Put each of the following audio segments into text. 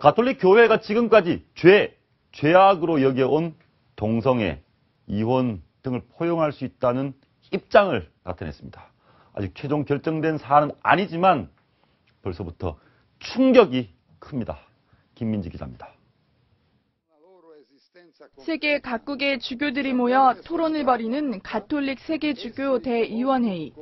가톨릭 교회가 지금까지 죄악으로 여겨온 동성애, 이혼 등을 포용할 수 있다는 입장을 나타냈습니다. 아직 최종 결정된 사안은 아니지만 벌써부터 충격이 큽니다. 김민지 기자입니다. 세계 각국의 주교들이 모여 토론을 벌이는 가톨릭 세계주교 대의원회의.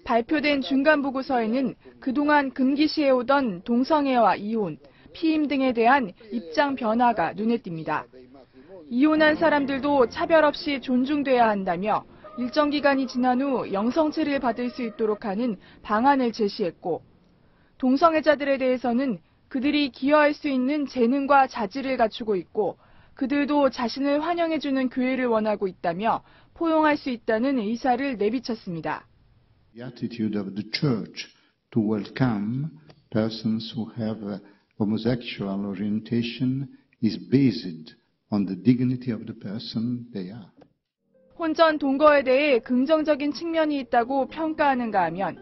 발표된 중간보고서에는 그동안 금기시해오던 동성애와 이혼, 피임 등에 대한 입장 변화가 눈에 띕니다. 이혼한 사람들도 차별 없이 존중돼야 한다며 일정 기간이 지난 후 영성체를 받을 수 있도록 하는 방안을 제시했고, 동성애자들에 대해서는 그들이 기여할 수 있는 재능과 자질을 갖추고 있고 그들도 자신을 환영해주는 교회를 원하고 있다며 포용할 수 있다는 의사를 내비쳤습니다. The attitude of the church to welcome persons who have homosexual orientation is based on the dignity of the person they are. 혼전 동거에 대해 긍정적인 측면이 있다고 평가하는가 하면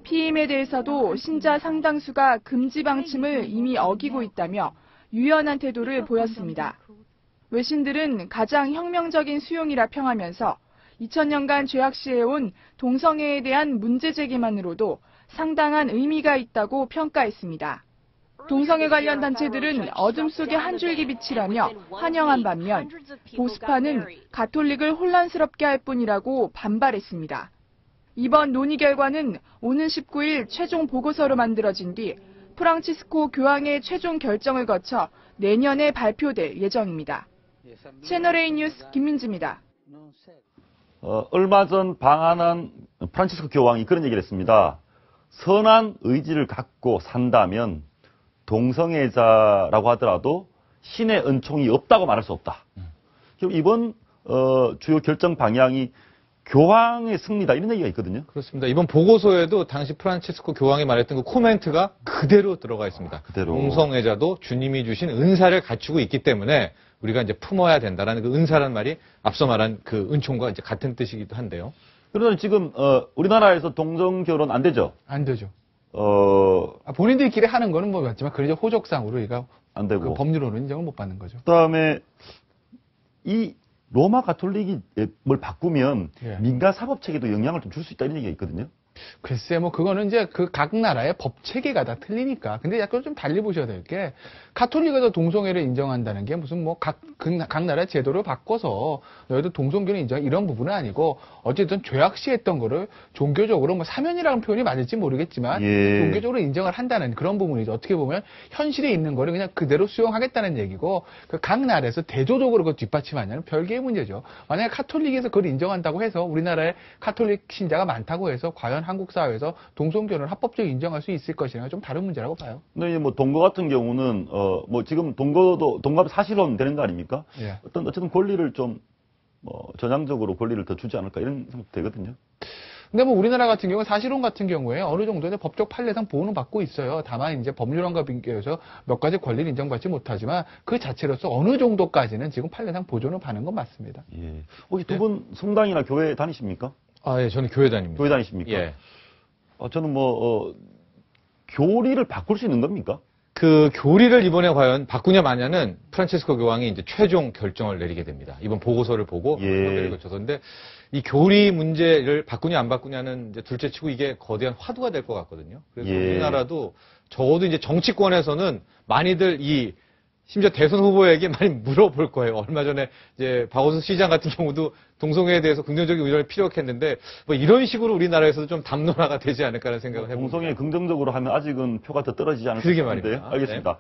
피임에 대해서도 신자 상당수가 금지 방침을 이미 어기고 있다며 유연한 태도를 보였습니다. 외신들은 가장 혁명적인 수용이라 평하면서 2000년간 죄악시해온 동성애에 대한 문제 제기만으로도 상당한 의미가 있다고 평가했습니다. 동성애 관련 단체들은 어둠 속의 한 줄기 빛이라며 환영한 반면 보수파는 가톨릭을 혼란스럽게 할 뿐이라고 반발했습니다. 이번 논의 결과는 오는 19일 최종 보고서로 만들어진 뒤 프랑치스코 교황의 최종 결정을 거쳐 내년에 발표될 예정입니다. 채널A 뉴스 김민지입니다. 얼마 전 방한한 프란치스코 교황이 그런 얘기를 했습니다. 선한 의지를 갖고 산다면 동성애자라고 하더라도 신의 은총이 없다고 말할 수 없다. 이번 주요 결정 방향이 교황의 승리다 이런 얘기가 있거든요. 그렇습니다. 이번 보고서에도 당시 프란치스코 교황이 말했던 그 코멘트가 그대로 들어가 있습니다. 그대로. 동성애자도 주님이 주신 은사를 갖추고 있기 때문에 우리가 이제 품어야 된다라는 그 은사라는 말이 앞서 말한 그 은총과 이제 같은 뜻이기도 한데요. 그러나 지금 우리나라에서 동성 결혼 안 되죠? 안 되죠. 본인들끼리 하는 거는 뭐 맞지만 그래도 호적상으로 우리가 안 되고 그 법률로는 인정을 못 받는 거죠. 그다음에 이 로마 가톨릭이 뭘 바꾸면 예. 민간 사법 체계도 영향을 좀 줄 수 있다 이런 얘기가 있거든요. 글쎄, 뭐, 그거는 이제 그 각 나라의 법 체계가 다 틀리니까. 근데 약간 좀 달리 보셔야 될 게, 가톨릭에서 동성애를 인정한다는 게 무슨 뭐, 각 나라의 제도를 바꿔서 너희들 동성교는 인정, 이런 부분은 아니고, 어쨌든 죄악시했던 거를 종교적으로 뭐, 사면이라는 표현이 맞을지 모르겠지만, 예. 종교적으로 인정을 한다는 그런 부분이죠. 어떻게 보면, 현실에 있는 거를 그냥 그대로 수용하겠다는 얘기고, 그 각 나라에서 대조적으로 그걸 뒷받침하냐는 별개의 문제죠. 만약에 가톨릭에서 그걸 인정한다고 해서, 우리나라에 가톨릭 신자가 많다고 해서, 과연 한국 사회에서 동성결혼을 합법적으로 인정할 수 있을 것이냐 좀 다른 문제라고 봐요. 근데 뭐 동거 같은 경우는 뭐 지금 동거도 사실혼 되는 거 아닙니까? 예. 어쨌든 권리를 좀 전향적으로 권리를 더 주지 않을까 이런 생각 되거든요. 근데 뭐 우리나라 같은 경우 사실혼 같은 경우에 어느 정도의 법적 판례상 보호는 받고 있어요. 다만 이제 법률안과 비교해서 몇 가지 권리를 인정받지 못하지만 그 자체로서 어느 정도까지는 지금 판례상 보존을 받는 건 맞습니다. 예. 혹시 두 분 성당이나 교회 다니십니까? 아, 예, 저는 교회 다닙니다. 교회 다니십니까? 예. 저는 교리를 바꿀 수 있는 겁니까? 그 교리를 이번에 과연 바꾸냐 마냐는 프란치스코 교황이 이제 최종 결정을 내리게 됩니다. 이번 보고서를 보고 예. 거쳐서. 근데 이 교리 문제를 바꾸냐 안 바꾸냐는 이제 둘째치고 이게 거대한 화두가 될 것 같거든요. 그래서 예. 우리나라도 적어도 이제 정치권에서는 많이들 심지어 대선 후보에게 많이 물어볼 거예요. 얼마 전에 이제 박원순 시장 같은 경우도 동성애에 대해서 긍정적인 의견을 피력했는데 뭐 이런 식으로 우리나라에서도 좀 담론화가 되지 않을까라는 생각을 해봅니다. 동성애 긍정적으로 하면 아직은 표가 더 떨어지지 않을 것 그러게 같은데. 말입니다. 알겠습니다. 네.